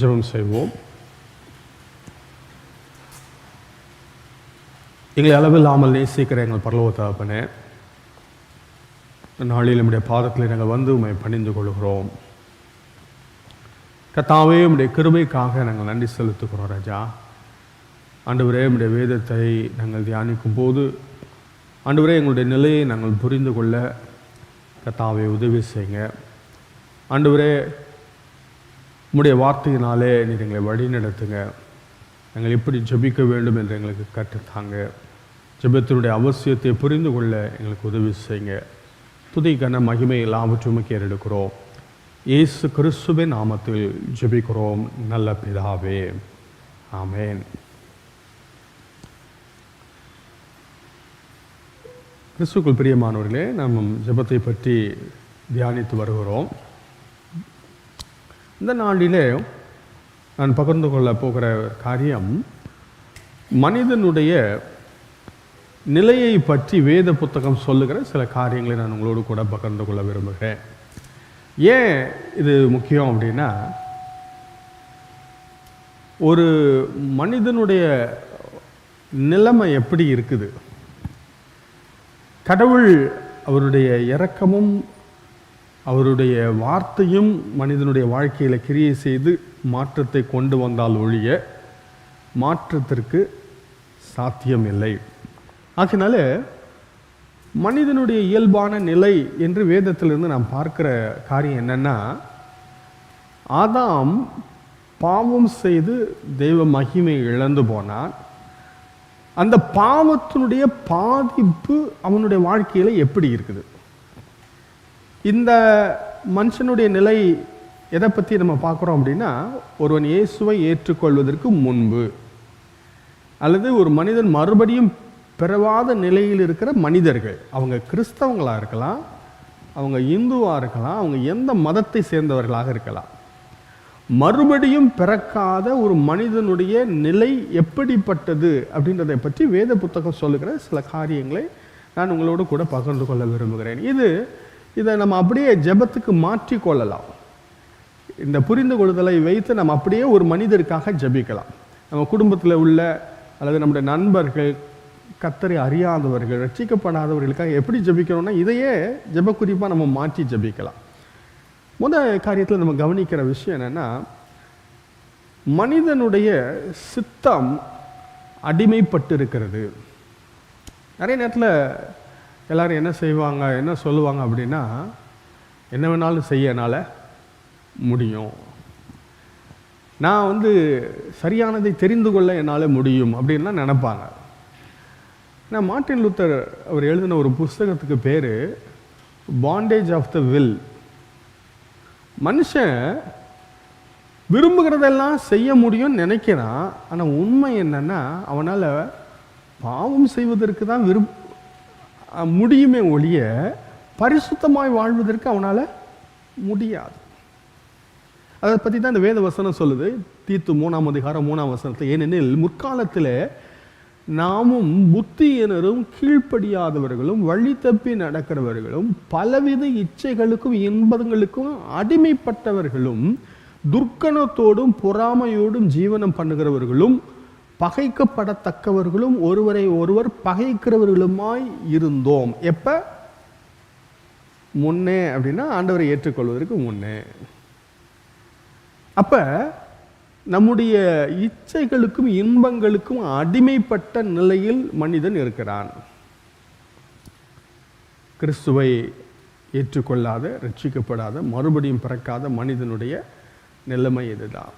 ஜெபம் செய்வோம். எங்களை அளவில்லாமல் நேசிக்கிற எங்கள் பரலோக தகப்பனே, நாளில் நம்முடைய பாதத்தில் நாங்கள் வந்து உம்மை பணிந்து கொள்கிறோம். கர்த்தாவே, உம்முடைய கிருபைக்காக நாங்கள் நன்றி செலுத்துகிறோம் ராஜா. ஆண்டவரே, உம்முடைய வேதத்தை நாங்கள் தியானிக்கும் போது ஆண்டவரே, எங்களுடைய நிலையை நாங்கள் புரிந்து கொள்ள கர்த்தாவே உதவி செய்யுங்க. ஆண்டவரே, உம்முடைய வார்த்தையினாலே நீர் எங்களை வழி நடத்துங்க. நாங்கள் எப்படி ஜெபிக்க வேண்டும் என்று எங்களுக்கு கற்றுத்தாங்க. ஜெபத்தினுடைய அவசியத்தை புரிந்து கொள்ள எங்களுக்கு உதவி செய்யுங்க. துதி கன மகிமை எல்லாவற்றுமே ஏறெடுக்கிறோம். இயேசு கிறிஸ்துவின் நாமத்தில் ஜெபிக்கிறோம் நல்ல பிதாவே, ஆமென். கிறிஸ்துக்குள் பிரியமானவர்களே, நாம் ஜெபத்தை பற்றி தியானித்து வருகிறோம். இந்த நாளிலே நான் பகிர்ந்து கொள்ள போகிற காரியம், மனிதனுடைய நிலையை பற்றி வேத புத்தகம் சொல்லுகிற சில காரியங்களை நான் உங்களோடு கூட பகிர்ந்து கொள்ள விரும்புகிறேன். ஏன் இது முக்கியம் அப்படின்னா, ஒரு மனிதனுடைய நிலைமை எப்படி இருக்குது, கடவுள் அவருடைய இரக்கமும் அவருடைய வார்த்தையும் மனிதனுடைய வாழ்க்கையில் கிரியை செய்து மாற்றத்தை கொண்டு வந்தால் ஒழிய மாற்றத்திற்கு சாத்தியம் இல்லை. ஆகினால மனிதனுடைய இயல்பான நிலை என்று வேதத்திலிருந்து நாம் பார்க்கிற காரியம் என்னன்னா, ஆதாம் பாவம் செய்து தெய்வ மகிமை இழந்து போனான். அந்த பாவத்தினுடைய பாதிப்பு அவனுடைய வாழ்க்கையில் எப்படி இருக்குது, இந்த மனுஷனுடைய நிலை எதை பற்றி நம்ம பார்க்குறோம் அப்படின்னா, ஒருவன் இயேசுவை ஏற்றுக்கொள்வதற்கு முன்பு அல்லது ஒரு மனிதன் மறுபடியும் பிறவாத நிலையில் இருக்கிற மனிதர்கள், அவங்க கிறிஸ்தவங்களாக இருக்கலாம், அவங்க இந்துவாக இருக்கலாம், அவங்க எந்த மதத்தை சேர்ந்தவர்களாக இருக்கலாம், மறுபடியும் பிறக்காத ஒரு மனிதனுடைய நிலை எப்படிப்பட்டது அப்படின்றதை பற்றி வேத புத்தகம் சொல்லுகிற சில காரியங்களை நான் உங்களோடு கூட பகிர்ந்து கொள்ள விரும்புகிறேன். இதை நம்ம அப்படியே ஜெபத்துக்கு மாற்றி கொள்ளலாம். இந்த புரிந்து கொள்ளுதலை வைத்து நம்ம அப்படியே ஒரு மனிதருக்காக ஜெபிக்கலாம். நம்ம குடும்பத்தில் உள்ள அல்லது நம்முடைய நண்பர்கள், கர்த்தரை அறியாதவர்கள், ரட்சிக்கப்படாதவர்களுக்காக எப்படி ஜெபிக்கிறோம்னா, இதையே ஜெப குறிப்பாக நம்ம மாற்றி ஜெபிக்கலாம். முதல் காரியத்தில் நம்ம கவனிக்கிற விஷயம் என்னென்னா, மனிதனுடைய சித்தம் அடிமைப்பட்டு இருக்கிறது. நிறைய நேரத்தில் எல்லாரும் என்ன செய்வாங்க, என்ன சொல்லுவாங்க அப்படின்னா, என்ன வேணாலும் செய்ய என்னால் முடியும், நான் சரியானதை தெரிந்து கொள்ள என்னால் முடியும் அப்படின்லாம் நினைப்பாங்க. நான் மார்ட்டின் லூத்தர் அவர் எழுதின ஒரு புஸ்தகத்துக்கு பேர் பாண்டேஜ் ஆஃப் த வில். மனுஷன் விரும்புகிறதெல்லாம் செய்ய முடியும்னு நினைக்கிறான். ஆனால் உண்மை என்னன்னா, அவனால் பாவம் செய்வதற்கு தான் முடியுமே ஒழிய பரிசுத்தமாய் வாழ்வதற்கு அவனால் முடியாது. அதை பற்றி தான் இந்த வேத வசனம் சொல்லுது. தீத்து 3ஆம் அதிகாரம் 3ஆம் வசனத்தில், ஏனெனில் முற்காலத்தில் நாமும் புத்தியினரும் கீழ்ப்படியாதவர்களும் வழி தப்பி நடக்கிறவர்களும் பலவித இச்சைகளுக்கும் இன்பங்களுக்கும் அடிமைப்பட்டவர்களும் துர்க்கணத்தோடும் பொறாமையோடும் ஜீவனம் பண்ணுகிறவர்களும் பகைக்கப்படத்தக்கவர்களும் ஒருவரை ஒருவர் பகைக்கிறவர்களுமாய் இருந்தோம். எப்ப? முன்னே அப்படின்னா ஆண்டவரை ஏற்றுக்கொள்வதற்கு முன்னே. அப்ப நம்முடைய இச்சைகளுக்கும் இன்பங்களுக்கும் அடிமைப்பட்ட நிலையில் மனிதன் இருக்கிறான். கிறிஸ்துவை ஏற்றுக்கொள்ளாத, ரட்சிக்கப்படாத, மறுபடியும் பிறக்காத மனிதனுடைய நிலைமை இதுதான்.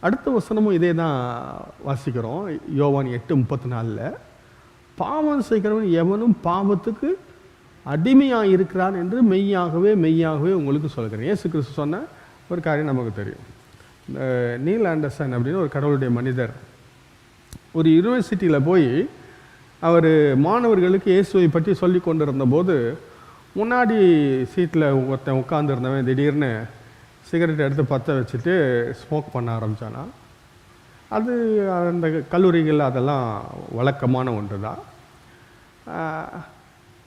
அடுத்த வசனமும் இதே தான் வாசிக்கிறோம். யோவான் 8:34, பாவம் செய்கிறவன் எவனும் பாவத்துக்கு அடிமையாக இருக்கிறான் என்று மெய்யாகவே மெய்யாகவே உங்களுக்கு சொல்கிறேன். இயேசு கிறிஸ்து சொன்ன ஒரு காரியம் நமக்கு தெரியும். நீல் ஆண்டர்சன் அப்படின்னு ஒரு கடவுளுடைய மனிதர் ஒரு யூனிவர்சிட்டியில் போய் அவர் மாணவர்களுக்கு இயேசுவை பற்றி சொல்லி கொண்டிருந்த போது, முன்னாடி சீட்டில் ஒருத்தன் உட்காந்துருந்தவன் திடீர்னு சிகரெட் எடுத்து பற்ற வச்சுட்டு ஸ்மோக் பண்ண ஆரம்பித்தானா. அது அந்த கல்லூரிகளில் அதெல்லாம் வழக்கமான ஒன்று தான்.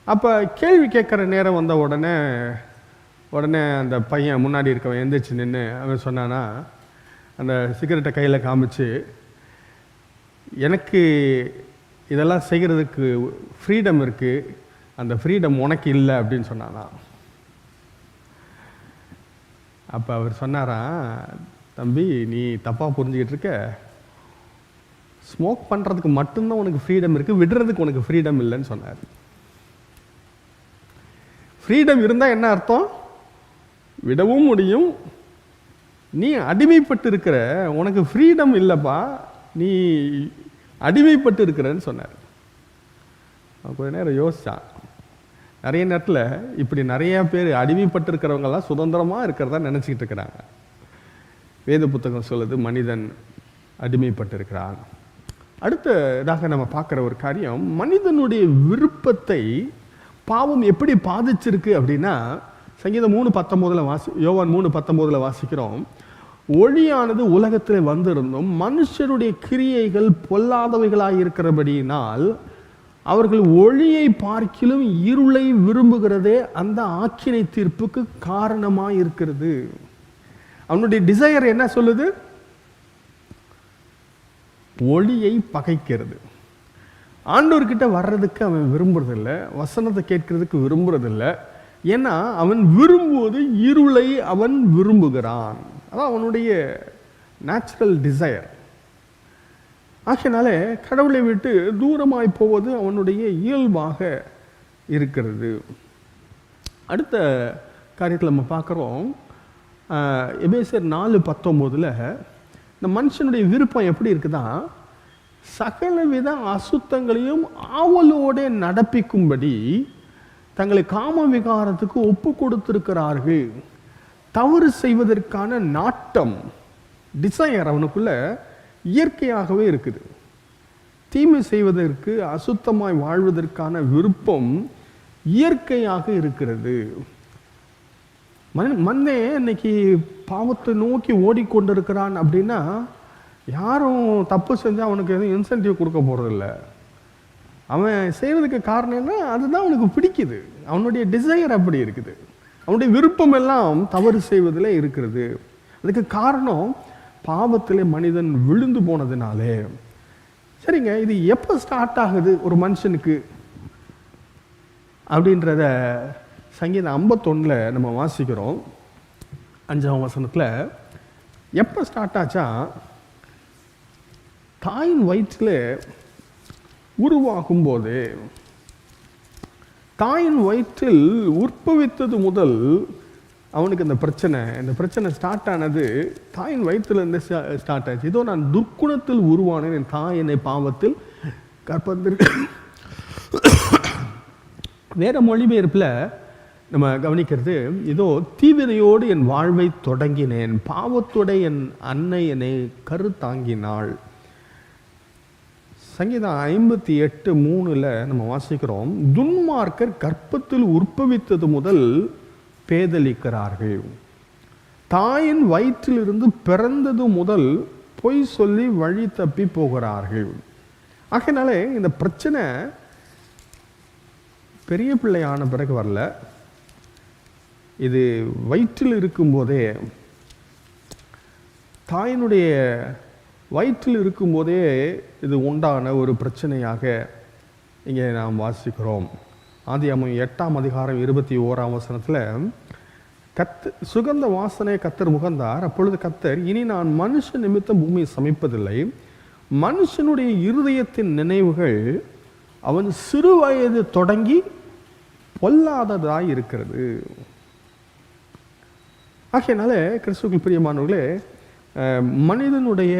அப்போ கேள்வி கேட்குற நேரம் வந்த உடனே உடனே அந்த பையன் முன்னாடி இருக்கவன் எந்திரிச்சு நின்று அவன் சொன்னானா, அந்த சிகரெட்டை கையில் காமிச்சு, எனக்கு இதெல்லாம் செய்கிறதுக்கு ஃப்ரீடம் இருக்குது, அந்த ஃப்ரீடம் உனக்கு இல்லை அப்படின்னு சொன்னானா. அப்போ அவர் சொன்னாராம், தம்பி நீ தப்பாக புரிஞ்சுக்கிட்டு இருக்க, ஸ்மோக் பண்ணுறதுக்கு மட்டும்தான் உனக்கு ஃப்ரீடம் இருக்குது, விடுறதுக்கு உனக்கு ஃப்ரீடம் இல்லைன்னு சொன்னார். ஃப்ரீடம் இருந்தால் என்ன அர்த்தம்? விடவும் முடியும். நீ அடிமைப்பட்டு இருக்கிற, உனக்கு ஃப்ரீடம் இல்லைப்பா, நீ அடிமைப்பட்டு இருக்கிறன்னு சொன்னார். கொஞ்ச நேரம் யோசித்தான். நிறைய நேரத்தில் இப்படி நிறைய பேர் அடிமைப்பட்டு இருக்கிறவங்கெல்லாம் சுதந்திரமாக இருக்கிறதா நினச்சிக்கிட்டு இருக்கிறாங்க. வேத புத்தகம் சொல்லுது மனிதன் அடிமைப்பட்டு இருக்கிறான். அடுத்ததாக நம்ம பார்க்குற ஒரு காரியம், மனிதனுடைய விருப்பத்தை பாவம் எப்படி பாதிச்சிருக்கு அப்படின்னா, சங்கீதம் 3:19 யோவான் 3:19 வாசிக்கிறோம், ஒளியானது உலகத்தில் வந்திருந்தும் மனுஷருடைய கிரியைகள் பொல்லாதவைகளாக இருக்கிறபடியினால் அவர்கள் ஒளியை பார்க்கிலும் இருளை விரும்புகிறதே அந்த ஆக்கினை தீர்ப்புக்கு காரணமாக இருக்கிறது. அவனுடைய டிசையர் என்ன சொல்லுது? ஒளியை பகைக்கிறது. ஆண்டவர்கிட்ட வர்றதுக்கு அவன் விரும்புறதில்லை, வசனத்தை கேட்கறதுக்கு விரும்புறதில்லை. ஏன்னா அவன் விரும்புவது இருளை அவன் விரும்புகிறான். அதான் அவனுடைய நேச்சுரல் டிசையர். ஆகையினாலே கடவுளை விட்டு தூரமாய் போவது அவனுடைய இயல்பாக இருக்கிறது. அடுத்த காரியத்தில் நம்ம பார்க்குறோம், எபேசியர் 4:19 இந்த மனுஷனுடைய விருப்பம் எப்படி இருக்குதா, சகலவித அசுத்தங்களையும் ஆவலோடு நடப்பிக்கும்படி தங்களை காம விகாரத்துக்கு ஒப்பு கொடுத்திருக்கிறார்கள். தவறு செய்வதற்கான நாட்டம், டிசையர் அவனுக்குள்ள இயற்கையாகவே இருக்குது. தீமை செய்வதற்கு, அசுத்தமாய் வாழ்வதற்கான விருப்பம் இயற்கையாக இருக்கிறது. மன்னே இன்னைக்கு பாவத்தை நோக்கி ஓடிக்கொண்டிருக்கிறான் அப்படின்னா, யாரும் தப்பு செஞ்சால் அவனுக்கு எதுவும் இன்சென்டிவ் கொடுக்க போகிறதில்ல. அவன் செய்கிறதுக்கு காரணம் என்ன? அதுதான் அவனுக்கு பிடிக்குது. அவனுடைய டிசையர் அப்படி இருக்குது. அவனுடைய விருப்பம் எல்லாம் தவறு செய்வதில் இருக்கிறது. அதுக்கு காரணம் பாவத்திலே மனிதன் விழுந்து போனதுனாலே. சரிங்க, இது எப்போ ஸ்டார்ட் ஆகுது ஒரு மனுஷனுக்கு அப்படின்றத சங்கீதம் 51 நம்ம வாசிக்கிறோம். 5ஆம் வசனத்தில் எப்போ ஸ்டார்ட் ஆச்சா, தாயின் வயிற்றில் உருவாகும் போது, தாயின் வயிற்றில் உற்பவித்தது முதல் அவனுக்கு இந்த பிரச்சனை ஸ்டார்ட் ஆனது தாயின் வயிற்றிலிருந்து ஸ்டார்ட் ஆச்சு. இதோ நான் துர்க்குணத்தில் உருவானேன், என் தாய் என்னை பாவத்தில் கற்பந்திருக்கு. வேற மொழிபெயர்ப்பில் நம்ம கவனிக்கிறது, இதோ தீவிரையோடு என் வாழ்வை தொடங்கினேன், பாவத்தோட என் அன்னை என்னை கருத்தாங்கினாள். சங்கீதம் 58:3 நம்ம வாசிக்கிறோம், துன்மார்க்கர் கர்ப்பத்தில் உற்பவித்தது முதல் பேதலிக்கிறார்கள், தாயின் வயிற்றிலிருந்து பிறந்தது முதல் பொய் சொல்லி வழி தப்பி போகிறார்கள். ஆகையினாலே இந்த பிரச்சனை பெரிய பிள்ளையான பிறகு வரல, இது வயிற்றில் இருக்கும்போதே, தாயினுடைய வயிற்றில் இருக்கும்போதே இது உண்டான ஒரு பிரச்சனையாக இங்கே நாம் வாசிக்கிறோம். ஆதியாகமம் 8ஆம் அதிகாரம் 21ஆம் வசனத்தில், சுகந்த வாசனை கத்தர் முகந்தார், அப்பொழுது கத்தர், இனி நான் மனுஷ நிமித்தம் பூமியை சமைப்பதில்லை, மனுஷனுடைய இருதயத்தின் நினைவுகள் அவன் சிறு வயது தொடங்கி பொல்லாததாய் இருக்கிறது. ஆகையினால கிறிஸ்துவுக்குள் பிரியமானவர்களே, மனிதனுடைய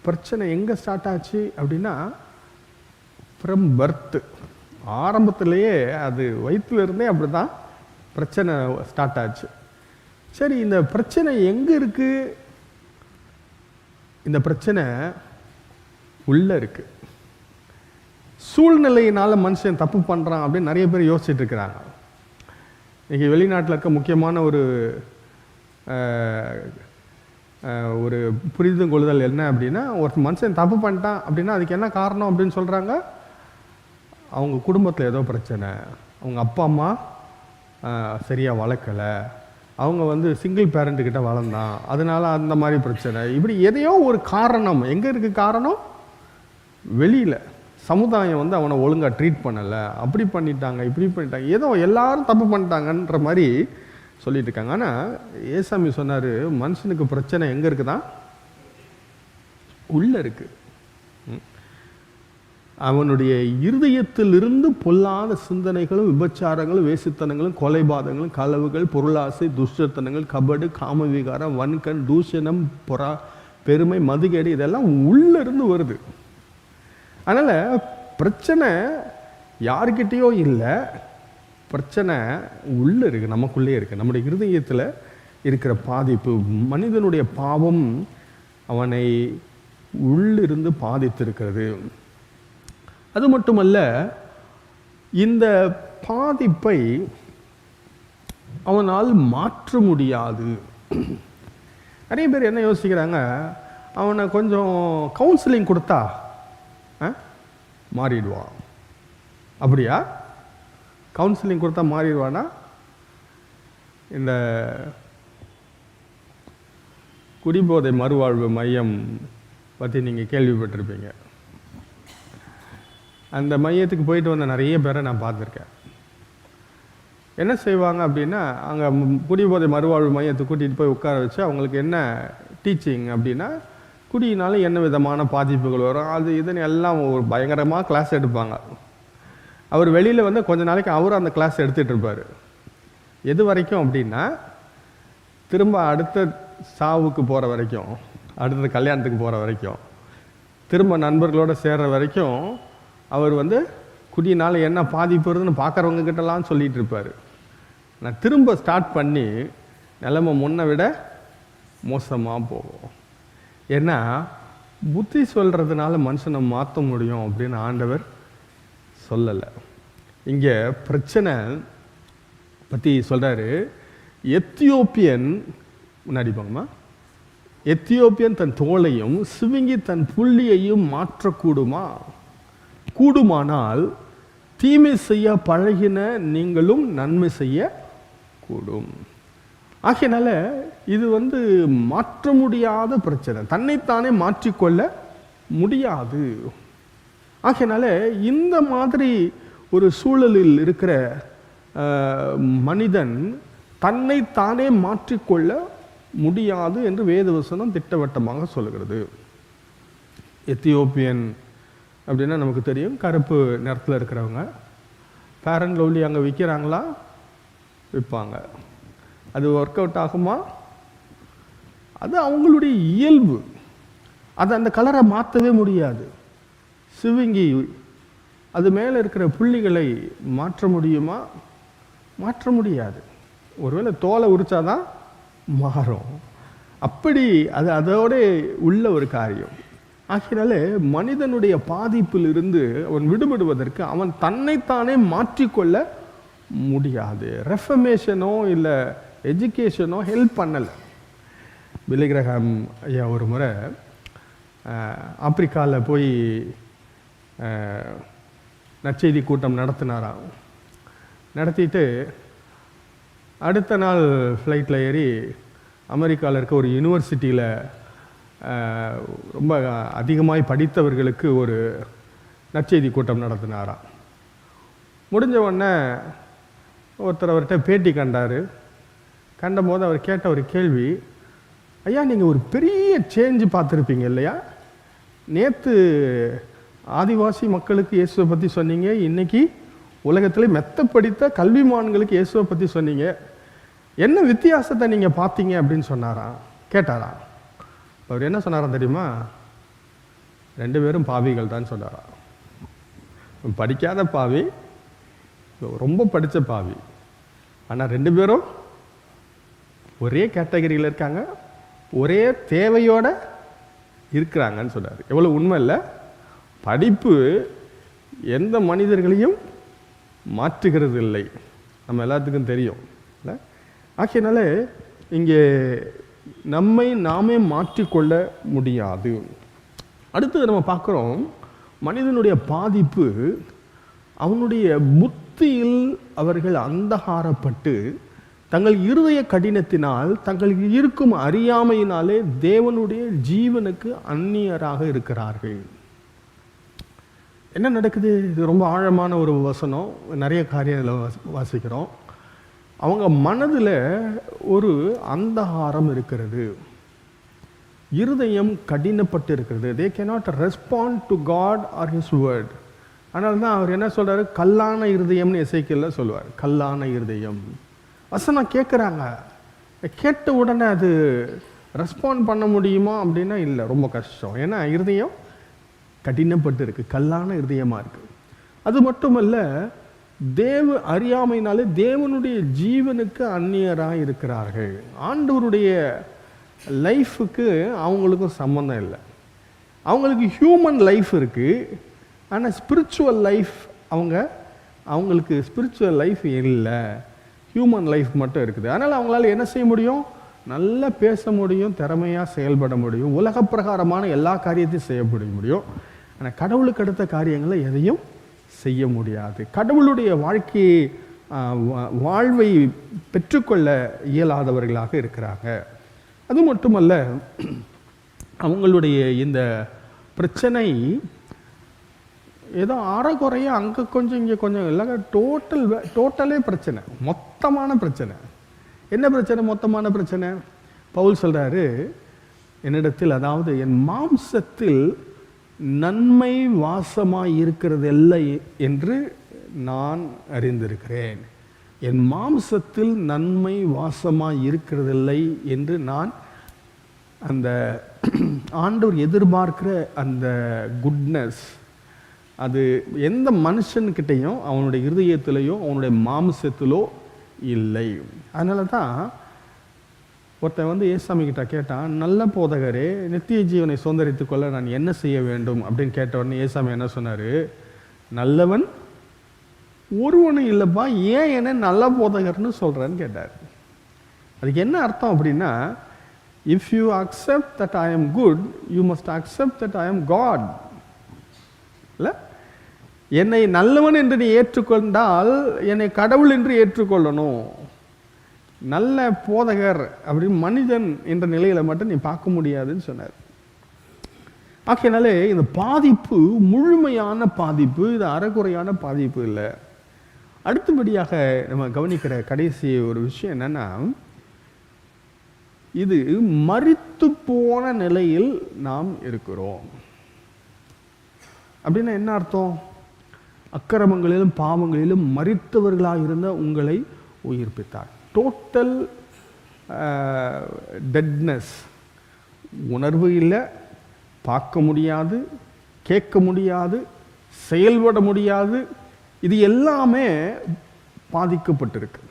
பிரச்சனை எங்கே ஸ்டார்ட் ஆச்சு அப்படின்னா, ஃப்ரம் பர்த், ஆரம்பத்திலேயே அது வயிற்றிலிருந்தே அப்படி தான் பிரச்சனை ஸ்டார்ட் ஆச்சு. சரி, இந்த பிரச்சனை எங்கே இருக்கு? இந்த பிரச்சனை உள்ள இருக்கு. சூழ்நிலையினால மனுஷன் தப்பு பண்ணுறான் அப்படின்னு நிறைய பேர் யோசிச்சுட்டு இருக்கிறாங்க. இன்னைக்கு வெளிநாட்டில் இருக்க முக்கியமான ஒரு புரிதல் கொள்ளுதல் என்ன அப்படின்னா, ஒரு மனுஷன் தப்பு பண்ணிட்டான் அப்படின்னா அதுக்கு என்ன காரணம் அப்படின்னு சொல்கிறாங்க, அவங்க குடும்பத்தில் ஏதோ பிரச்சனை, அவங்க அப்பா அம்மா சரியாக வளர்க்கலை, அவங்க வந்து சிங்கிள் பேரண்ட்டுக்கிட்ட வளர்ந்தான், அதனால் அந்த மாதிரி பிரச்சனை, இப்படி எதையோ ஒரு காரணம். எங்கே இருக்குது காரணம்? வெளியில் சமுதாயம் வந்து அவனை ஒழுங்காக ட்ரீட் பண்ணலை, அப்படி பண்ணிட்டாங்க, இப்படி பண்ணிட்டாங்க, ஏதோ எல்லாரும் தப்பு பண்ணிட்டாங்கன்ற மாதிரி சொல்லிட்டு இருக்காங்க. ஆனால் ஏசாமி சொன்னார், மனுஷனுக்கு பிரச்சனை எங்கே இருக்குதான்? உள்ளே இருக்குது. அவனுடைய இருதயத்திலிருந்து பொல்லாத சிந்தனைகளும், விபச்சாரங்களும், வேசித்தனங்களும், கொலைபாதங்களும், களவுகள், பொருளாசை, துஷ்டத்தனங்கள், கபடு, காமவிகாரம், வன்கண், தூஷணம், பெருமை, மதுகேடு, இதெல்லாம் உள்ளிருந்து வருது. அதனால் பிரச்சனை யார்கிட்டயோ இல்லை, பிரச்சனை உள்ளே இருக்குது, நமக்குள்ளே இருக்குது. நம்முடைய இருதயத்தில் இருக்கிற பாதிப்பு, மனிதனுடைய பாவம் அவனை உள்ளிருந்து பாதித்திருக்கிறது. அது மட்டுமல்ல, இந்த பாதிப்பை அவனால் மாற்ற முடியாது. நிறைய பேர் என்ன யோசிக்கிறாங்க, அவனை கொஞ்சம் கவுன்சிலிங் கொடுத்தா மாறிடுவான். அப்படியா? கவுன்சிலிங் கொடுத்தா மாறிடுவானா? இந்த குடிபோதை மறுவாழ்வு மையம் பற்றி நீங்கள் கேள்விப்பட்டிருப்பீங்க. அந்த மையத்துக்கு போயிட்டு வந்த நிறைய பேரை நான் பார்த்துருக்கேன். என்ன செய்வாங்க அப்படின்னா, அங்கே குடிபோதை மறுவாழ்வு மையத்துக்கு கூட்டிகிட்டு போய் உட்கார வச்சு அவங்களுக்கு என்ன டீச்சிங் அப்படின்னா, குடியினால என்ன விதமான பாதிப்புகள் வரும், அது இதுன்னு எல்லாம் ஒரு பயங்கரமாக கிளாஸ் எடுப்பாங்க. அவர் வெளியில் வந்து கொஞ்ச நாளைக்கு அவரும் அந்த கிளாஸ் எடுத்துகிட்டு இருப்பார். எது வரைக்கும் அப்படின்னா, திரும்ப அடுத்த சாவுக்கு போகிற வரைக்கும், அடுத்த கல்யாணத்துக்கு போகிற வரைக்கும், திரும்ப நண்பர்களோடு சேர்கிற வரைக்கும் அவர் வந்து குடியினால் என்ன பாதிப்பு வருதுன்னு பார்க்குறவங்க கிட்டலாம் சொல்லிகிட்டு இருப்பார். நான் திரும்ப ஸ்டார்ட் பண்ணி நிலைமை முன்னை விட மோசமாக போகும். ஏன்னா புத்தி சொல்கிறதுனால மனுஷனை மாற்ற முடியும் அப்படின்னு ஆண்டவர் சொல்லலை. இங்கே பிரச்சனை பற்றி சொல்கிறாரு. எத்தியோப்பியன் முன்னாடி போங்கம்மா. எத்தியோப்பியன் தன் தோலையும் சிவிங்கி தன் புள்ளியையும் மாற்றக்கூடுமா? கூடுமானால் தீமை செய்ய பழகின நீங்களும் நன்மை செய்ய கூடும். ஆகையினால இது வந்து மாற்ற முடியாத பிரச்சனை, தன்னைத்தானே மாற்றிக்கொள்ள முடியாது. ஆகையினால இந்த மாதிரி ஒரு சூழலில் இருக்கிற மனிதன் தன்னைத்தானே மாற்றிக்கொள்ள முடியாது என்று வேதவசனம் திட்டவட்டமாக சொல்லுகிறது. எத்தியோப்பியன் அப்படின்னா நமக்கு தெரியும், கருப்பு நிறத்தில் இருக்கிறவங்க. ஃபேர் அண்ட் லவ்லி அங்கே விற்கிறாங்களா? விற்பாங்க. அது ஒர்க் அவுட் ஆகுமா? அது அவங்களுடைய இயல்பு. அது அந்த கலரை மாற்றவே முடியாது. சிவிங்கி அது மேலே இருக்கிற புள்ளிகளை மாற்ற முடியுமா? மாற்ற முடியாது. ஒருவேளை தோலை உரிச்சாதான் மாறும். அப்படி அது அதோட உள்ள ஒரு காரியம். ஆகினாலே மனிதனுடைய பாதிப்பில் இருந்து அவன் விடுபடுவதற்கு அவன் தன்னைத்தானே மாற்றிக்கொள்ள முடியாது. ரெஃபர்மேஷனோ இல்லை எஜுகேஷனோ ஹெல்ப் பண்ணலை. பில்லி கிரஹாம் ஐயா ஒரு முறை ஆப்பிரிக்காவில் போய் நற்செய்தி கூட்டம் நடத்தினாராம். நடத்திட்டு அடுத்த நாள் ஃப்ளைட்டில் ஏறி அமெரிக்காவில் இருக்க ஒரு யூனிவர்சிட்டியில் ரொம்ப அதிகமாய் படித்தவர்களுக்கு ஒரு நற்செய்தி கூட்டம் நடத்தினாராம். முடிஞ்ச உடனே ஒருத்தர் அவர்கிட்ட பேட்டி கண்டார். கண்டபோது அவர் கேட்ட ஒரு கேள்வி, ஐயா நீங்கள் ஒரு பெரிய சேஞ்சு பார்த்துருப்பீங்க இல்லையா? நேற்று ஆதிவாசி மக்களுக்கு இயேசுவை பற்றி சொன்னீங்க, இன்றைக்கி உலகத்தில் மெத்த படித்த கல்விமான்களுக்கு இயேசுவை பற்றி சொன்னீங்க, என்ன வித்தியாசத்தை நீங்கள் பார்த்தீங்க அப்படின்னு சொன்னாராம். கேட்டாராம். அவர் என்ன சொன்னாராம் தெரியுமா? 2 பேரும் பாவிகள் தான் சொன்னாராம். படிக்காத பாவி, ரொம்ப படித்த பாவி, ஆனால் 2 பேரும் ஒரே கேட்டகரியில் இருக்காங்க, ஒரே தேவையோடு இருக்கிறாங்கன்னு சொன்னார். எவ்வளோ உண்மை இல்லை? படிப்பு எந்த மனிதர்களையும் மாற்றுகிறது இல்லை, நம்ம எல்லாத்துக்கும் தெரியும் இல்லை? ஆகையினால இங்கே நம்மை நாமே மாற்றிக்கொள்ள முடியாது. அடுத்தது நம்ம பார்க்குறோம், மனிதனுடைய பாதிப்பு அவனுடைய புத்தியில் அவர்கள் அந்தகாரப்பட்டு தங்கள் இருதய கடினத்தினால் தங்கள் இருக்கும் அறியாமையினாலே தேவனுடைய ஜீவனுக்கு அந்நியராக இருக்கிறார்கள். என்ன நடக்குது? இது ரொம்ப ஆழமான ஒரு வசனம். நிறைய காரியங்களை வாசிக்கிறோம். அவங்க மனதில் ஒரு அந்தகாரம் இருக்கிறது, இருதயம் கடினப்பட்டு இருக்கிறது. They cannot respond to God or his word. அதனால தான் அவர் என்ன சொல்றாரு? கல்லான இருதயம்னு எசேக்கியேல்ல சொல்லுவார். கல்லான இருதயம். வசனம் கேட்குறாங்க, கேட்ட உடனே அது ரெஸ்பாண்ட் பண்ண முடியுமா அப்படின்னா இல்லை, ரொம்ப கஷ்டம். ஏன்னா இருதயம் கடினப்பட்டு இருக்கு, கல்லான இருதயமாக இருக்கு. அது மட்டுமல்ல, தேவ அறியாமையினாலே தேவனுடைய ஜீவனுக்கு அந்நியராக இருக்கிறார்கள். ஆண்டவருடைய லைஃபுக்கு அவங்களுக்கும் சம்மந்தம் இல்லை. அவங்களுக்கு ஹியூமன் லைஃப் இருக்கு, ஆனால் ஸ்பிரிச்சுவல் லைஃப் அவங்களுக்கு ஸ்பிரிச்சுவல் லைஃப் இல்லை, ஹியூமன் லைஃப் மட்டும் இருக்குது. அதனால் அவங்களால என்ன செய்ய முடியும்? நல்லா பேச முடியும், திறமையாக செயல்பட முடியும், உலக பிரகாரமான எல்லா காரியத்தையும் செய்யப்பட முடியும். ஆனால் கடவுளுக்கு அடுத்த காரியங்களை எதையும் செய்ய முடியாது. கடவுளுடைய வாழ்க்கையை வாழ்வை பெற்றுக்கொள்ள இயலாதவர்களாக இருக்கிறாங்க. அது மட்டுமல்ல, அவங்களுடைய இந்த பிரச்சனை ஏதோ அறகுறைய அங்கே கொஞ்சம் இங்கே கொஞ்சம் இல்லை, டோட்டலே பிரச்சனை, மொத்தமான பிரச்சனை. என்ன பிரச்சனை? மொத்தமான பிரச்சனை. பவுல் சொல்றாரு என்னிடத்தில், அதாவது என் மாம்சத்தில் நன்மை வாசமாய் இருக்கிறதில்லை என்று நான் அறிந்திருக்கிறேன். என் மாம்சத்தில் நன்மை வாசமாய் இருக்கிறதில்லை என்று நான், அந்த ஆண்டவர் எதிர்பார்க்கிற அந்த குட்னஸ் அது எந்த மனுஷன்கிட்டையும் அவனுடைய இருதயத்திலேயோ அவனுடைய மாம்சத்திலோ இல்லை. அதனால தான் ஒருத்தன் ஏசாமி கிட்ட கேட்டான், நல்ல போதகரே, நித்திய ஜீவனை சுதந்திரித்துக் கொள்ள நான் என்ன செய்ய வேண்டும் அப்படின்னு கேட்ட உடனே ஏசாமி என்ன சொன்னார்? நல்லவன் ஒருவனும் இல்லைப்பா, ஏன் என்ன நல்ல போதகர்னு சொல்கிறேன்னு கேட்டார். அதுக்கு என்ன அர்த்தம் அப்படின்னா, if you accept that I am good, you must accept that I am God. இல்லை, என்னை நல்லவன் என்று நீ ஏற்றுக்கொண்டால் என்னை கடவுள் என்று ஏற்றுக்கொள்ளணும். நல்ல போதகர் அப்படி மனிதன் என்ற நிலையில மட்டும் நீ பார்க்க முடியாதுன்னு சொன்னார். ஆகையினாலே இந்த பாதிப்பு முழுமையான பாதிப்பு, இது அறகுறையான பாதிப்பு இல்லை. அடுத்தபடியாக நம்ம கவனிக்கிற கடைசி ஒரு விஷயம் என்னன்னா, இது மரித்து போன நிலையில் நாம் இருக்கிறோம். அப்படின்னா என்ன அர்த்தம்? அக்கிரமங்களிலும் பாவங்களிலும் மரித்தவர்களாக இருந்த உங்களை உயிர்ப்பித்தார். டோட்டல் டெட்னஸ், உணர்வு இல்லை, பார்க்க முடியாது, கேட்க முடியாது, செயல்பட முடியாது. இது எல்லாமே பாதிக்கப்பட்டிருக்கு.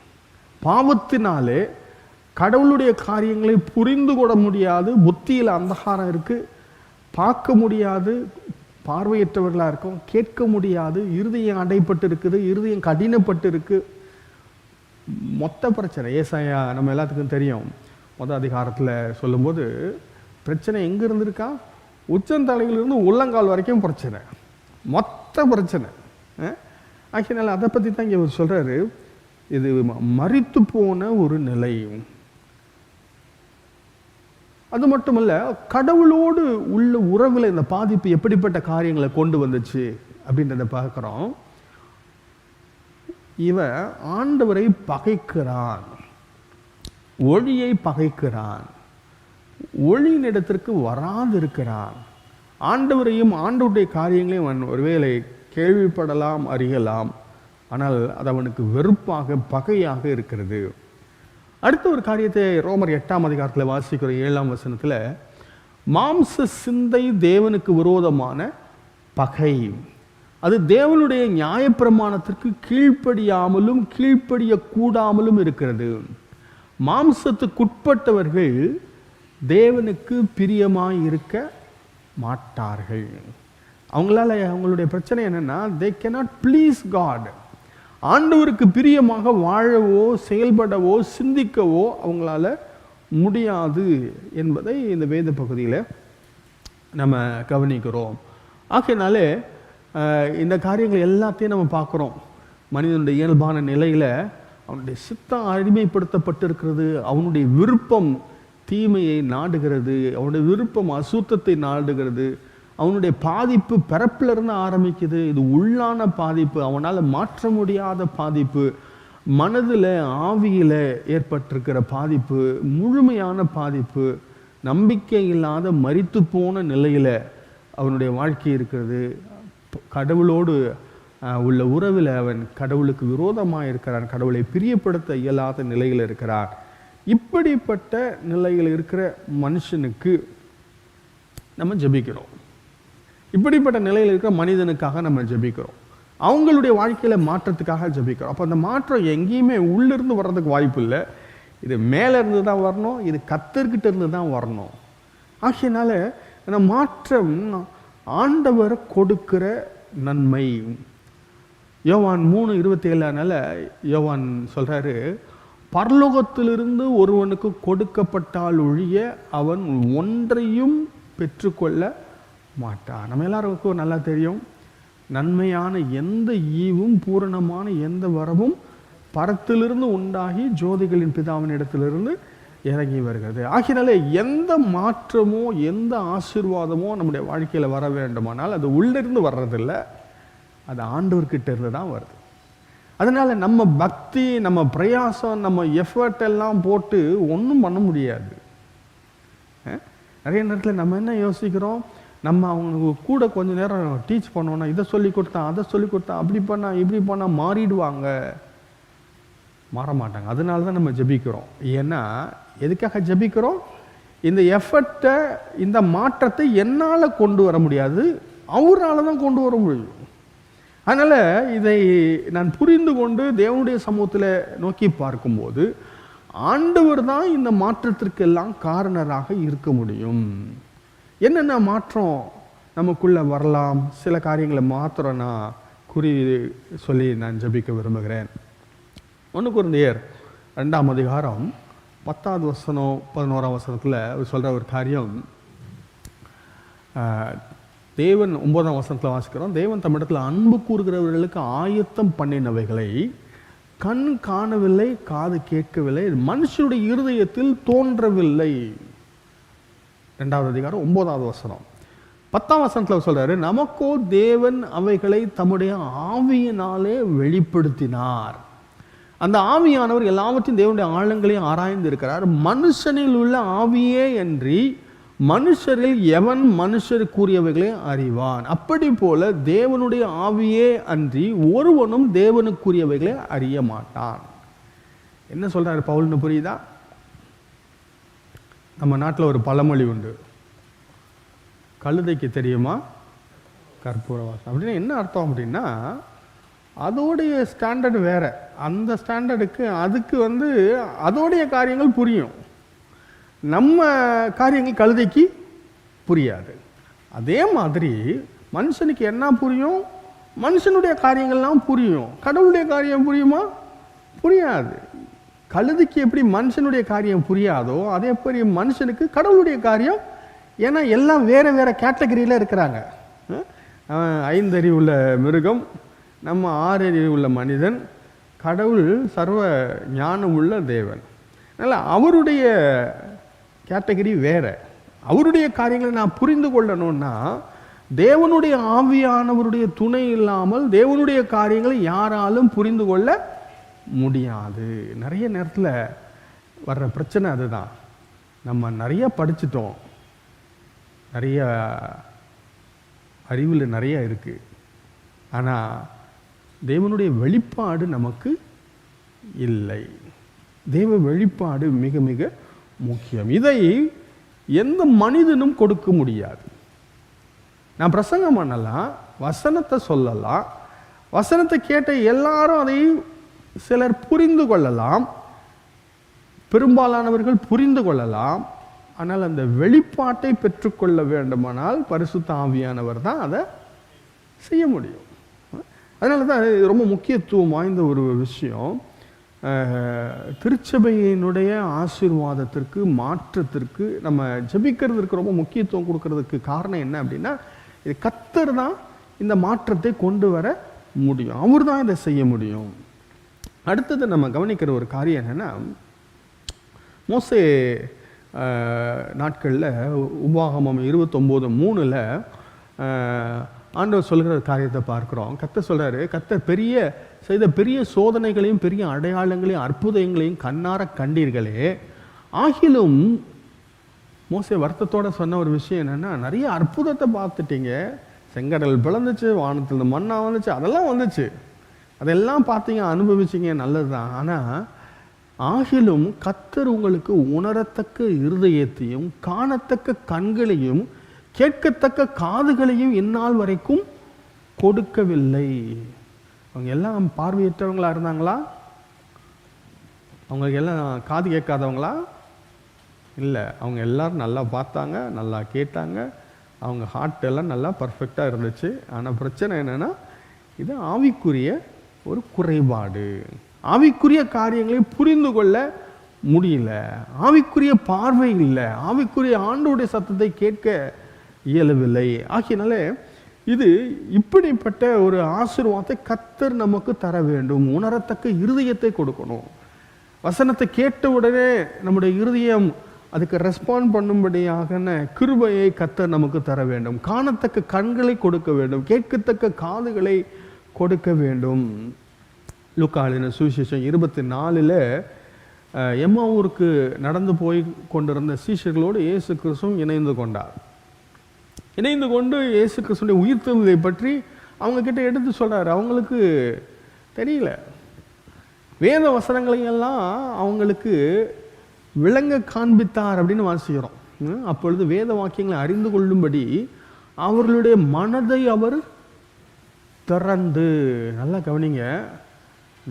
பாவத்தினாலே கடவுளுடைய காரியங்களை புரிந்து கொள்ள முடியாது, புத்தியில் அந்தகாரம் இருக்கு, பார்க்க முடியாது, பார்வையற்றவர்களாக இருக்கும், கேட்க முடியாது, இருதயம் அடைப்பட்டு இருக்குது, இருதயம் கடினப்பட்டு இருக்கு. மொத்த பிரச்சனை. ஏசாயா நம்ம எல்லாத்துக்கும் தெரியும், முதல் அதிகாரத்தில் சொல்லும்போது பிரச்சனை எங்கே இருந்திருக்கா? உச்சந்தலையிலிருந்து உள்ளங்கால் வரைக்கும் பிரச்சனை, மொத்த பிரச்சனை. ஆகினால அதை பற்றி தான் இங்கே அவர் சொல்கிறாரு, இது மரித்து போன ஒரு நிலை. அது மட்டுமல்ல, கடவுளோடு உள்ள உறவில் இந்த பாதிப்பு எப்படிப்பட்ட காரியங்களை கொண்டு வந்துச்சு அப்படின்றத பார்க்குறோம். இவன் ஆண்டவரை பகைக்கிறான், ஒளியை பகைக்கிறான், ஒளியின் இடத்திற்கு வராது இருக்கிறான். ஆண்டவரையும் ஆண்டவருடைய காரியங்களையும் அவன் ஒருவேளை கேள்விப்படலாம், அறியலாம், ஆனால் அது அவனுக்கு வெறுப்பாக பகையாக இருக்கிறது. அடுத்த ஒரு காரியத்தை ரோமர் 8ஆம் அதிகாரத்தில் வாசிக்கிற 7ஆம் வசனத்தில், மாம்ச சிந்தை தேவனுக்கு விரோதமான பகை, அது தேவனுடைய நியாயப்பிரமாணத்திற்கு கீழ்ப்படியாமலும் கீழ்ப்படியக்கூடாமலும் இருக்கிறது. மாம்சத்துக்குட்பட்டவர்கள் தேவனுக்கு பிரியமாய் இருக்க மாட்டார்கள். அவங்களால அவங்களுடைய பிரச்சனை என்னன்னா, they cannot please God. ஆண்டவருக்கு பிரியமாக வாழவோ செயல்படவோ சிந்திக்கவோ அவங்களால முடியாது என்பதை இந்த வேத பகுதியில் நம்ம கவனிக்கிறோம். ஆகையினாலே இந்த காரியங்கள் எல்லாத்தையும் நம்ம பார்க்குறோம். மனிதனுடைய இயல்பான நிலையில் அவனுடைய சித்தம் அடிமைப்படுத்தப்பட்டிருக்கிறது. அவனுடைய விருப்பம் தீமையை நாடுகிறது, அவனுடைய விருப்பம் அசுத்தத்தை நாடுகிறது. அவனுடைய பாதிப்பு பிறப்பிலிருந்து ஆரம்பிக்குது. இது உள்ளான பாதிப்பு, அவனால் மாற்ற முடியாத பாதிப்பு. மனதில் ஆவியில் ஏற்பட்டிருக்கிற பாதிப்பு முழுமையான பாதிப்பு. நம்பிக்கை இல்லாத மரித்து போன நிலையில் அவனுடைய வாழ்க்கை இருக்கிறது. கடவுளோடு உள்ள உறவில் அவன் கடவுளுக்கு விரோதமாக இருக்கிறான், கடவுளை பிரியப்படுத்த இயலாத நிலையில் இருக்கிறான். இப்படிப்பட்ட நிலையில் இருக்கிற மனுஷனுக்கு நம்ம ஜெபிக்கிறோம். இப்படிப்பட்ட நிலையில் இருக்கிற மனிதனுக்காக நம்ம ஜெபிக்கிறோம். அவங்களுடைய வாழ்க்கையில் மாற்றத்துக்காக ஜெபிக்கிறோம். அப்போ அந்த மாற்றம் எங்கேயுமே உள்ளிருந்து வர்றதுக்கு வாய்ப்பு இல்லை. இது மேலே இருந்து தான் வரணும், இது கர்த்தர்கிட்ட இருந்து தான் வரணும். ஆகையினால அந்த மாற்றம் ஆண்டவர் கொடுக்கிற நன்மை. யோவான் 3:27 யோவான் சொல்கிறாரு, பரலோகத்திலிருந்து ஒருவனுக்கு கொடுக்கப்பட்டால் ஒழிய அவன் ஒன்றையும் பெற்றுக்கொள்ள மாட்டான். நம்ம எல்லாருக்கும் நல்லா தெரியும், நன்மையான எந்த ஈவும் பூரணமான எந்த வரமும் பரத்திலிருந்து உண்டாகி ஜோதிகளின் பிதாவின் இடத்திலிருந்து இறங்கி வருகிறது. ஆகினால எந்த மாற்றமோ எந்த ஆசீர்வாதமோ நம்முடைய வாழ்க்கையில் வர வேண்டுமானால் அது உள்ளிருந்து வர்றதில்லை, அது ஆண்டவர்கிட்ட இருந்து தான் வருது. அதனால நம்ம பக்தி, நம்ம பிரயாசம், நம்ம எஃபர்ட் எல்லாம் போட்டு ஒன்றும் பண்ண முடியாது. நிறைய நேரத்தில் நம்ம என்ன யோசிக்கிறோம், நம்ம அவங்க கூட கொஞ்ச நேரம் டீச் பண்ணோன்னா, இதை சொல்லி கொடுத்தா அதை சொல்லி கொடுத்தா அப்படி பண்ணால் இப்படி பண்ணால் மாறிடுவாங்க. மாற மாட்டாங்க. அதனால தான் நம்ம ஜெபிக்கிறோம். ஏன்னா எதுக்காக ஜெபிக்கிறோம்? இந்த எஃபர்ட்டை, இந்த மாற்றத்தை என்னால் கொண்டு வர முடியாது, அவரால் தான் கொண்டு வர முடியும். அதனால் இதை நான் புரிந்து கொண்டு தேவனுடைய சமூகத்தில் நோக்கி பார்க்கும்போது ஆண்டவர் தான் இந்த மாற்றத்திற்கெல்லாம் காரணராக இருக்க முடியும். என்னென்ன மாற்றம் நமக்குள்ளே வரலாம், சில காரியங்களை மாத்திரம் நான் குறி சொல்லி நான் ஜெபிக்க விரும்புகிறேன். 1 கொரிந்தியர் 2ஆம் அதிகாரம் 10வது வசனம் 11ஆம் வசனத்தில் சொல்கிற ஒரு காரியம், தேவன் 9ஆம் வசனத்தில் வாசிக்கிறோம், தேவன் தம்மிடத்தில் அன்பு கூறுகிறவர்களுக்கு ஆயத்தம் பண்ணினவைகளை கண் காணவில்லை, காது கேட்கவில்லை, மனுஷனுடைய இருதயத்தில் தோன்றவில்லை. 2வது அதிகாரம் 9வது வசனம். 10ஆம் வசனத்தில் சொல்றாரு, நமக்கோ தேவன் அவைகளை தம்முடைய ஆவியினாலே வெளிப்படுத்தினார். அந்த ஆவியானவர் எல்லாவற்றையும் தேவனுடைய ஆழங்களையும் ஆராய்ந்து இருக்கிறார். மனுஷனில் உள்ள ஆவியே அன்றி மனுஷரில் எவன் மனுஷருக்குரியவைகளை அறிவான். அப்படி போல தேவனுடைய ஆவியே அன்றி ஒருவனும் தேவனுக்குரியவைகளை அறிய மாட்டான். என்ன சொல்றாரு பவுல்னு புரியுதா? நம்ம நாட்டில் ஒரு பழமொழி உண்டு, கழுதைக்கு தெரியுமா கற்பூர வாசம். அப்படின்னா என்ன அர்த்தம் அப்படின்னா, அதோடைய ஸ்டாண்டர்டு வேற, அந்த ஸ்டாண்டர்டுக்கு அதுக்கு அதோடைய காரியங்கள் புரியும், நம்ம காரியங்கள் கழுதைக்கு புரியாது. அதே மாதிரி மனுஷனுக்கு என்ன புரியும்? மனுஷனுடைய காரியங்கள்லாம் புரியும், கடவுளுடைய காரியம் புரியுமா? புரியாது. கழுதைக்கு எப்படி மனுஷனுடைய காரியம் புரியாதோ அதே மாதிரி மனுஷனுக்கு கடவுளுடைய காரியம், ஏன்னா எல்லாம் வேற வேற கேட்டகரியில் இருக்கிறாங்க. 5 அறிவு உள்ள மிருகம், நம்ம 6 அறிவு உள்ள மனிதன், கடவுள் சர்வ ஞானம் உள்ள தேவன். அதனால் அவருடைய கேட்டகரி வேற. அவருடைய காரியங்களை நான் புரிந்து கொள்ளணும்னா தேவனுடைய ஆவியானவருடைய துணை இல்லாமல் தேவனுடைய காரியங்களை யாராலும் புரிந்து கொள்ள முடியாது. நிறைய நேரத்தில் வர்ற பிரச்சனை அதுதான். நம்ம நிறைய படிச்சிட்டோம், நிறைய அறிவில் நிறைய இருக்கு, ஆனால் தேவனுடைய வெளிப்பாடு நமக்கு இல்லை. தேவ வெளிப்பாடு மிக மிக முக்கியம். இதை எந்த மனிதனும் கொடுக்க முடியாது. நான் பிரசங்கம் பண்ணலாம், வசனத்தை சொல்லலாம், வசனத்தை கேட்ட எல்லாரும் அதை சிலர் புரிந்து கொள்ளலாம், பெரும்பாலானவர்கள் புரிந்து கொள்ளலாம். ஆனால் அந்த வெளிப்பாட்டை பெற்றுக்கொள்ள வேண்டுமானால் பரிசுத்த ஆவியானவர் தான் அதை செய்ய முடியும். அதனால தான் ரொம்ப முக்கியத்துவம் வாய்ந்த ஒரு விஷயம். திருச்சபையினுடைய ஆசீர்வாதத்திற்கு, மாற்றத்திற்கு நம்ம ஜெபிக்கிறதுக்கு ரொம்ப முக்கியத்துவம் கொடுக்கறதுக்கு காரணம் என்ன அப்படின்னா, இது கர்த்தர் தான் இந்த மாற்றத்தை கொண்டு வர முடியும். அவர் தான் இதை செய்ய முடியும். அடுத்தது நம்ம கவனிக்கிற ஒரு காரியம் என்னென்னா, மோசே நாட்களில் உபாகமம் 29:3 ஆண்டவர் சொல்கிற காரியத்தை பார்க்குறோம். கர்த்தர் சொல்கிறாரு, கர்த்தர் செய்த பெரிய சோதனைகளையும் பெரிய அடையாளங்களையும் அற்புதங்களையும் கண்ணார கண்டீர்களே, ஆகிலும் மோசே வருத்தத்தோடு சொன்ன ஒரு விஷயம் என்னென்னா, நிறைய அற்புதத்தை பார்த்துட்டீங்க, செங்கடல் பிளந்துச்சு, வானத்தில் மண்ணா வந்துச்சு, அதெல்லாம் வந்துச்சு, அதெல்லாம் பார்த்தீங்க, அனுபவிச்சிங்க, நல்லது தான். ஆனால் ஆகிலும் கர்த்தர் உங்களுக்கு உணரத்தக்க இருதயத்தையும் காணத்தக்க கண்களையும் கேட்கத்தக்க காதுகளையும் இந்நாள் வரைக்கும் கொடுக்கவில்லை. அவங்க எல்லாம் பார்வையற்றவங்களா இருந்தாங்களா? அவங்களுக்கு எல்லாம் காது கேட்காதவங்களா? இல்லை, அவங்க எல்லாரும் நல்லா பார்த்தாங்க, நல்லா கேட்டாங்க, அவங்க ஹார்ட் எல்லாம் நல்லா பர்ஃபெக்டாக இருந்துச்சு. ஆனால் பிரச்சனை என்னென்னா, இது ஆவிக்குரிய ஒரு குறைபாடு. ஆவிக்குரிய காரியங்களை புரிந்து கொள்ள முடியல, ஆவிக்குரிய பார்வை இல்லை, ஆவிக்குரிய ஆண்டவருடைய சத்தத்தை கேட்க இயலவில்லை. ஆகினாலே இது இப்படிப்பட்ட ஒரு ஆசீர்வாதத்தை கர்த்தர் நமக்கு தர வேண்டும். உணரத்தக்க இருதயத்தை கொடுக்கணும். வசனத்தை கேட்ட உடனே நம்முடைய இருதயம் அதுக்கு ரெஸ்பாண்ட் பண்ணும்படியாக கிருபையை கர்த்தர் நமக்கு தர வேண்டும். காணத்தக்க கண்களை கொடுக்க வேண்டும், கேட்கத்தக்க காதுகளை கொடுக்க வேண்டும். லூக்காவின் சுவிசேஷம் 24 எம்மாவூருக்கு நடந்து போய் கொண்டிருந்த சீஷர்களோடு இயேசு கிறிஸ்துவும் இணைந்து கொண்டார். இணைந்து கொண்டு இயேசு கிறிஸ்துடைய உயிர்த்தெழுதலை பற்றி அவங்க கிட்ட எடுத்து சொல்றாரு. அவங்களுக்கு தெரியல, வேத வசனங்களையெல்லாம் அவங்களுக்கு விளங்க காண்பித்தார் அப்படின்னு வாசிக்கிறோம். அப்பொழுது வேத வாக்கியங்களை அறிந்து கொள்ளும்படி அவர்களுடைய மனதை அவர் திறந்து, நல்லா கவனிங்க,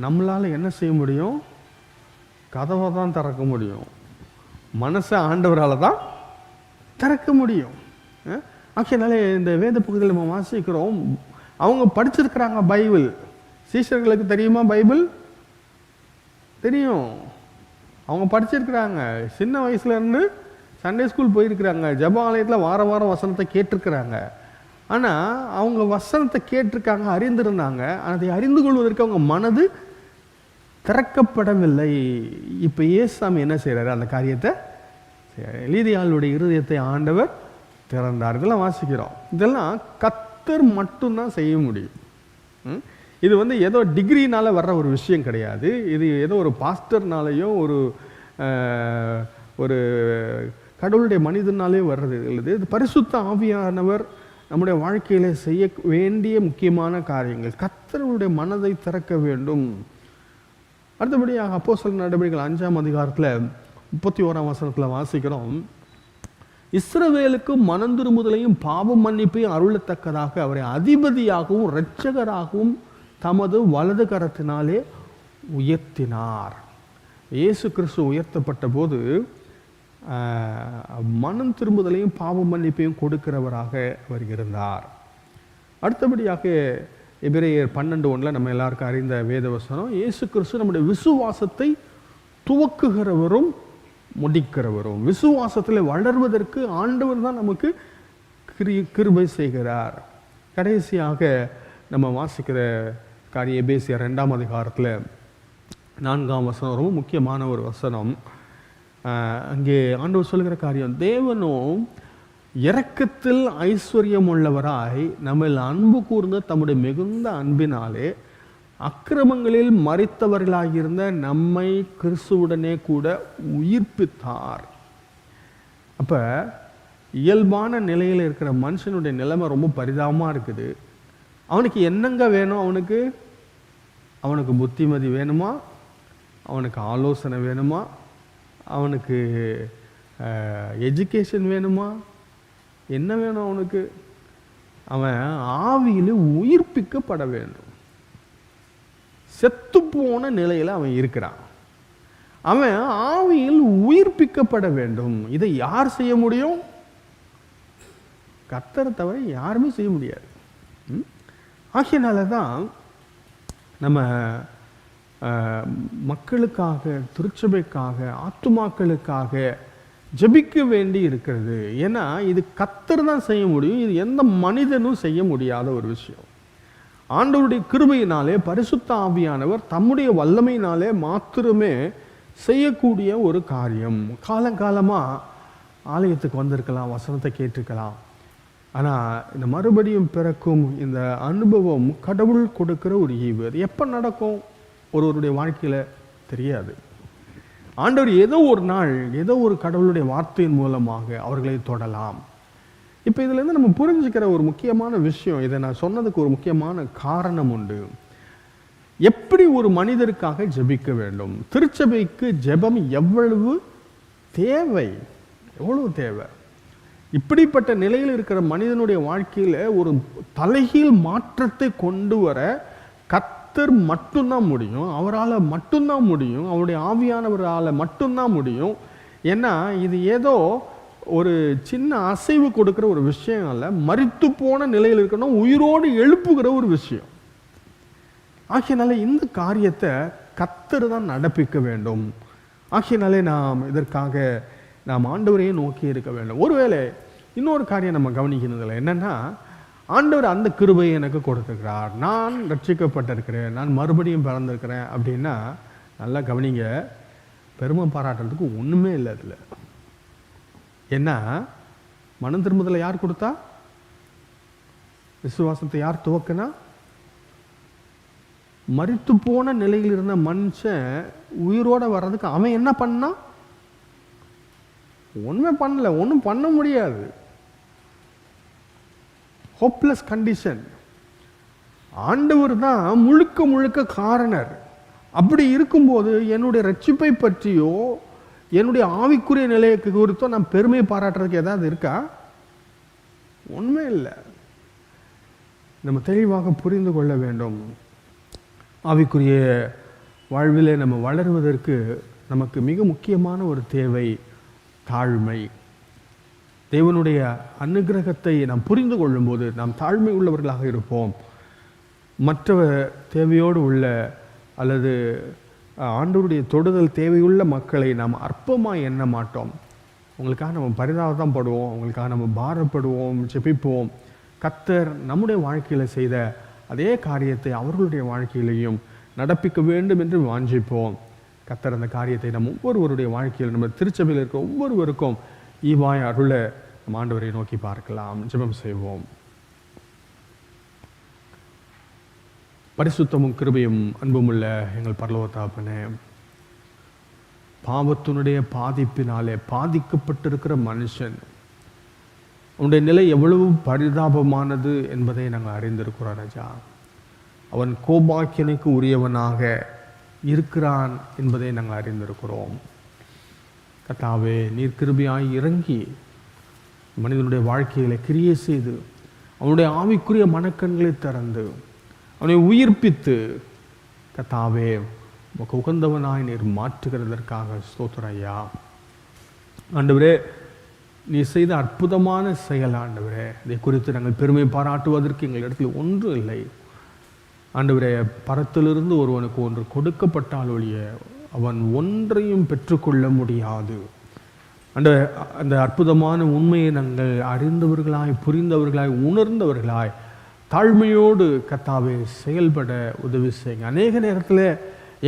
நம்மளால் என்ன செய்ய முடியும்? கதவை தான் திறக்க முடியும், மனசை ஆண்டவரால் தான் திறக்க முடியும். ஆகையினாலே இந்த வேத பகுதியில் நம்ம வாசிக்கிறோம், அவங்க படிச்சிருக்கிறாங்க பைபிள். சீஷர்களுக்கு தெரியுமா பைபிள்? தெரியும், அவங்க படிச்சிருக்கிறாங்க. சின்ன வயசுலேருந்து சண்டே ஸ்கூல் போயிருக்கிறாங்க, ஜெப ஆலயத்தில் வாரம் வசனத்தை கேட்டிருக்கிறாங்க. ஆனால் அவங்க வசனத்தை கேட்டிருக்காங்க, அறிந்திருந்தாங்க, அதை அறிந்து கொள்வதற்கு அவங்க மனது திறக்கப்படவில்லை. இப்போ ஏசாமி என்ன செய்கிறாரு? அந்த காரியத்தை, லீதியாளுடைய இருதயத்தை ஆண்டவர் திறந்தார். இதெல்லாம் வாசிக்கிறோம். இதெல்லாம் கர்த்தர் மட்டும்தான் செய்ய முடியும். இது ஏதோ டிகிரினால வர்ற ஒரு விஷயம் கிடையாது. இது ஏதோ ஒரு பாஸ்டர்னாலேயோ ஒரு கடவுளுடைய மனிதனாலே வர்றது இல்லை. இது பரிசுத்த ஆவியானவர் நம்முடைய வாழ்க்கையில செய்ய வேண்டிய முக்கியமான காரியங்கள். கர்த்தருடைய மனதை திறக்க வேண்டும். அடுத்தபடியாக அப்போஸ்தலர் நடவடிக்கைகள் 5ஆம் அதிகாரத்தில் 31ஆம் வசனத்தில் வாசிக்கிறோம், இஸ்ரவேலுக்கு மனந்திரும்புதலையும் பாவ மன்னிப்பையும் அருளத்தக்கதாக அவரை அதிபதியாகவும் இரட்சகராகவும் தமது வலது கரத்தினாலே உயர்த்தினார். இயேசு கிறிஸ்து உயர்த்தப்பட்ட போது மனம் திரும்புதலையும் பாவ மன்னிப்பையும் கொடுக்கிறவராக அவர் இருந்தார். அடுத்தபடியாக எபிரேயர் 12:1 நம்ம எல்லாருக்கும் அறிந்த வேதவசனம், இயேசு கிறிஸ்து நம்முடைய விசுவாசத்தை துவக்குகிறவரும் முடிக்கிறவரும். விசுவாசத்தில் வளர்வதற்கு ஆண்டவர் தான் நமக்கு கிருபை செய்கிறார். கடைசியாக நம்ம வாசிக்கிற காரியம் எபேசியர் 2ஆம் அதிகாரத்தில் 4ஆம் வசனம் ரொம்ப முக்கியமான ஒரு வசனம். அங்கே ஆண்டவர் சொல்கிற காரியம், தேவனும் இரக்கத்தில் ஐஸ்வர்யம் உள்ளவராய் நம்மில் அன்பு கூர்ந்த தம்முடைய மிகுந்த அன்பினாலே அக்கிரமங்களில் மரித்தவர்களாகியிருந்த நம்மை கிறிஸ்துவுடனே கூட உயிர்ப்பித்தார். அப்போ இயல்பான நிலையில் இருக்கிற மனுஷனுடைய நிலைமை ரொம்ப பரிதாபமாக இருக்குது. அவனுக்கு என்னங்க வேணும்? அவனுக்கு புத்திமதி வேணுமா? அவனுக்கு ஆலோசனை வேணுமா? அவனுக்கு எஜுகேஷன் வேணுமா? என்ன வேணும் அவனுக்கு? அவன் ஆவியில் உயிர்ப்பிக்கப்பட வேண்டும். செத்து போன நிலையில் அவன் இருக்கிறான். அவன் ஆவியில் உயிர்ப்பிக்கப்பட வேண்டும். இதை யார் செய்ய முடியும்? கர்த்தரை தவிர யாருமே செய்ய முடியாது. ஆகையினால தான் நம்ம மக்களுக்காக, திருச்சபைக்காக, ஆத்துமாக்களுக்காக ஜெபிக்க வேண்டி இருக்கிறது. ஏன்னா இது கர்த்தர் தான் செய்ய முடியும். இது எந்த மனிதனும் செய்ய முடியாத ஒரு விஷயம். ஆண்டவருடைய கிருபையினாலே பரிசுத்த ஆவியானவர் தம்முடைய வல்லமையினாலே மாத்திரமே செய்யக்கூடிய ஒரு காரியம். காலங்காலமாக ஆலயத்துக்கு வந்திருக்கலாம், வசனத்தை கேட்டிருக்கலாம். ஆனால் இந்த மறுபடியும் பிறக்கும் இந்த அனுபவம் கடவுள் கொடுக்கிற ஒரு ஈவு. அது எப்போ நடக்கும் ஒருவருடைய வாழ்க்கையில் தெரியாது. ஆண்டவர் ஏதோ ஒரு நாள் ஏதோ ஒரு கடவுளுடைய வார்த்தையின் மூலமாக அவர்களை தொடலாம். இப்போ இதுலேருந்து நம்ம புரிஞ்சுக்கிற ஒரு முக்கியமான விஷயம், இதை நான் சொன்னதுக்கு ஒரு முக்கியமான காரணம் உண்டு. எப்படி ஒரு மனிதருக்காக ஜெபிக்க வேண்டும், திருச்சபைக்கு ஜெபம் எவ்வளவு தேவை, எவ்வளவு தேவை. இப்படிப்பட்ட நிலையில் இருக்கிற மனிதனுடைய வாழ்க்கையில் ஒரு தலைகீழ் மாற்றத்தை கொண்டு வர கர்த்தர் மட்டும்தான் முடியும், அவரால் மட்டும்தான் முடியும், அவருடைய ஆவியானவரால் மட்டும்தான் முடியும். ஏன்னா இது ஏதோ ஒரு சின்ன அசைவு கொடுக்குற ஒரு விஷயம் அல்ல, மரித்து போன நிலையில் இருக்கணும் உயிரோடு எழுப்புகிற ஒரு விஷயம். ஆகையினால இந்த காரியத்தை கர்த்தர் தான் நடப்பிக்க வேண்டும். ஆகையினாலே நாம் ஆண்டவரையே நோக்கி இருக்க வேண்டும். ஒருவேளை இன்னொரு காரியம் நம்ம கவனிக்கிறதில்ல, என்னன்னா ஆண்டவர் அந்த கிருபையை எனக்கு கொடுத்துக்கிறார், நான் ரட்சிக்கப்பட்டிருக்கிறேன், நான் மறுபடியும் பிறந்திருக்கிறேன் அப்படின்னா நல்லா கவனிங்க, பெருமை பாராட்டுறதுக்கு ஒன்றுமே இல்லை அதில். ஏன்னா மனம் திரும்புதலை யார் கொடுத்தா, விசுவாசத்தை யார் துவக்கினா, மரித்து போன நிலையில் இருந்த மனுஷன் உயிரோட வர்றதுக்கு அவன் என்ன பண்ணா, ஒன்றுமே பண்ணல, ஒன்றும் பண்ண முடியாது. Hopeless condition. ஆண்டவர் தான் முழுக்க முழுக்க காரணர். அப்படி இருக்கும்போது என்னுடைய ரட்சிப்பை பற்றியோ என்னுடைய ஆவிக்குரிய நிலையை குறித்தோ நான் பெருமை பாராட்டுறதுக்கு ஏதாவது இருக்கா? ஒன்றுமே இல்லை. நம்ம தெளிவாக புரிந்து கொள்ள வேண்டும். ஆவிக்குரிய வாழ்விலே நம்ம வளருவதற்கு நமக்கு மிக முக்கியமான ஒரு தேவை தாழ்மை. தேவனுடைய அனுகிரகத்தை நாம் புரிந்து கொள்ளும்போது நாம் தாழ்மை உள்ளவர்களாக இருப்போம். மற்ற தேவையோடு உள்ள அல்லது ஆண்டவருடைய தொடுதல் தேவையுள்ள மக்களை நாம் அற்பமாக எண்ண மாட்டோம். உங்களுக்காக நம்ம பரிதாபம் படுவோம், உங்களுக்காக நம்ம பாரப்படுவோம், ஜெபிப்போம். கர்த்தர் நம்முடைய வாழ்க்கையில் செய்த அதே காரியத்தை அவர்களுடைய வாழ்க்கையிலையும் நடப்பிக்க வேண்டும் என்று வாஞ்சிப்போம். கர்த்தர் அந்த காரியத்தை நம்ம ஒவ்வொருவருடைய வாழ்க்கையில், நம்ம திருச்சபையில் இருக்க ஒவ்வொருவருக்கும் ஈவாய் அருள நம்ம ஆண்டவரை நோக்கி பார்க்கலாம். ஜெபம் செய்வோம். பரிசுத்தமும் கிருபையும் அன்புமுள்ள எங்கள் பரலோக தகப்பனே, பாவத்தினுடைய பாதிப்பினாலே பாதிக்கப்பட்டிருக்கிற மனுஷன் அவனுடைய நிலை எவ்வளவு பரிதாபமானது என்பதை நாங்கள் அறிந்திருக்கிறோம் ராஜா. அவன் கோபாக்கியனுக்கு உரியவனாக இருக்கிறான் என்பதை நாங்கள் அறிந்திருக்கிறோம். கர்த்தாவே, நீர் கிருபையாய் இறங்கி மனிதனுடைய வாழ்க்கையில கிரியை செய்து அவனுடைய ஆவிக்குரிய மனக்கண்களை திறந்து அவனை உயிர்ப்பித்து கர்த்தாவே உமக்கு உகந்தவனாய் நீர் மாற்றுகிறதற்காக ஸ்தோத்திரம் ஐயா. ஆண்டவரே, நீ செய்த அற்புதமான செயல் ஆண்டவரே, இதை குறித்து நாங்கள் பெருமை பாராட்டுவதற்கு எங்கள் இடத்துல ஒன்றும் இல்லை ஆண்டவரே. பரத்திலிருந்து ஒருவனுக்கு ஒன்று கொடுக்கப்பட்டால் ஒழிய அவன் ஒன்றையும் பெற்றுக்கொள்ள முடியாது. அந்த அற்புதமான உண்மையை நாங்கள் அறிந்தவர்களாய், புரிந்தவர்களாய், உணர்ந்தவர்களாய், தாழ்மையோடு கர்த்தாவே செயல்பட உதவி செய்யுங்க. அநேக நேரத்தில்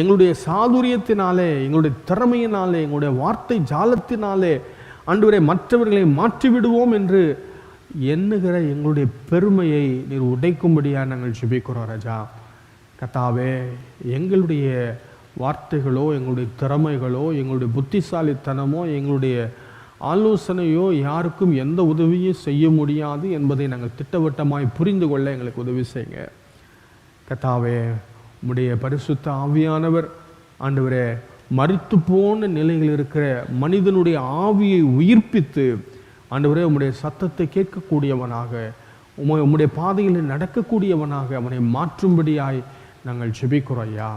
எங்களுடைய சாதுரியத்தினாலே, எங்களுடைய திறமையினாலே, எங்களுடைய வார்த்தை ஜாலத்தினாலே ஆண்டவரே மற்றவர்களை மாற்றிவிடுவோம் என்று எண்ணுகிற எங்களுடைய பெருமையை நீர் உடைக்கும்படியாக நாங்கள் ஜெபிக்கிறோம் ராஜா. கர்த்தாவே, எங்களுடைய வார்த்தைகளோ, எங்களுடைய திறமைகளோ, எங்களுடைய புத்திசாலித்தனமோ, எங்களுடைய ஆலோசனையோ யாருக்கும் எந்த உதவியும் செய்ய முடியாது என்பதை நாங்கள் திட்டவட்டமாய் புரிந்து கொள்ள எங்களுக்கு உதவி செய்யுங்க. கர்த்தாவே, உம்முடைய பரிசுத்த ஆவியானவர் ஆண்டவரே மரித்து போன நிலையில் இருக்கிற மனிதனுடைய ஆவியை உயிர்ப்பித்து ஆண்டவரே உம்முடைய சத்தத்தை கேட்கக்கூடியவனாக, உம்முடைய பாதையில் நடக்கக்கூடியவனாக அவனை மாற்றும்படியாய் நாங்கள் ஜெபிக்கிறோம் ஐயா.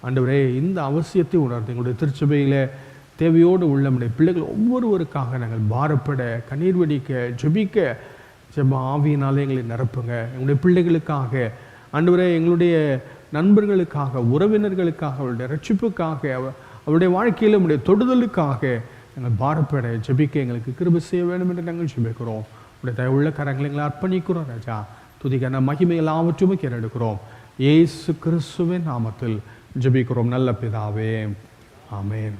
ஆண்டவரே, இந்த அவசியத்தை உணர்ந்து எங்களுடைய திருச்சபையில் தேவையோடு உள்ள நம்முடைய பிள்ளைகள் ஒவ்வொருவருக்காக நாங்கள் பாரப்பட, கண்ணீர் வெடிக்க, ஜெபிக்க ஜெப ஆவியினாலே எங்களை நிரப்புங்க. எங்களுடைய பிள்ளைகளுக்காக ஆண்டவரே, எங்களுடைய நண்பர்களுக்காக, உறவினர்களுக்காக, அவருடைய ரட்சிப்புக்காக, அவருடைய வாழ்க்கையில் நம்முடைய தொடுதலுக்காக நாங்கள் பாரப்பட, ஜெபிக்க எங்களுக்கு கிருபை செய்ய வேண்டும் என்று நாங்கள் ஜெபிக்கிறோம். உடைய தயவுள்ள கரங்களை எங்களை அர்ப்பணிக்கிறோம் ராஜா. துதிக்கான மகிமை எல்லாவற்றுமே கேட்டெடுக்கிறோம். இயேசு கிறிஸ்துவின் நாமத்தில் ஜெபிக்கிறோம் நல்ல பிதாவே, ஆமென்.